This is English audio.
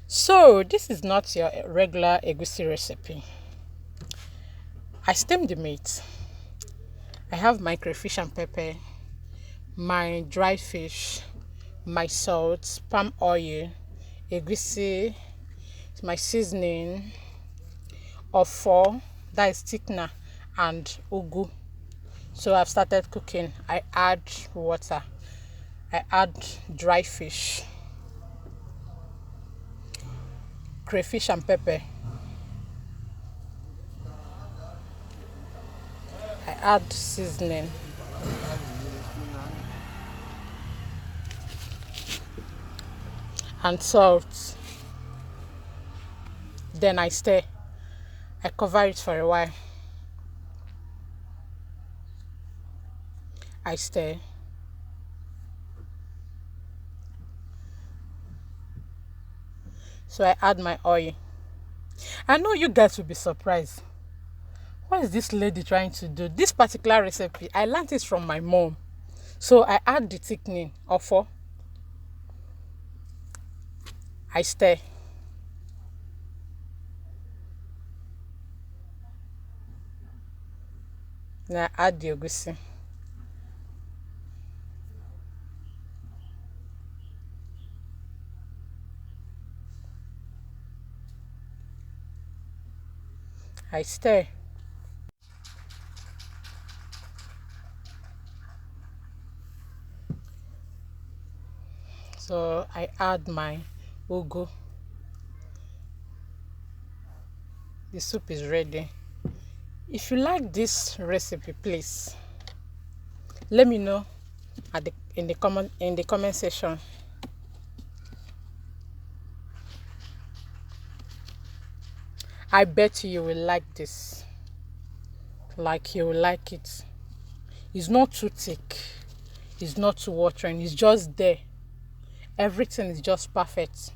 So this is not your regular egusi recipe. I steam the meat. I have my crayfish and pepper, my dried fish, my salt, palm oil, egusi, my seasoning, ofo, that is thickener, and ugu. So I've started cooking. I add water. I add dry fish, crayfish and pepper. I add seasoning. And salt. Then I stir. I cover it for a while. I stir. So I add my oil. I know you guys will be surprised. What is this lady trying to do? This particular recipe, I learned it from my mom. So I add the thickening of four. I stir. Then I add the egusi. I stir. So I add my ugu. The soup is ready. If you like this recipe, please let me know at in the comment section. I bet you will like this. Like you will like it. It's not too thick. It's not too watering. It's just there. Everything is just perfect.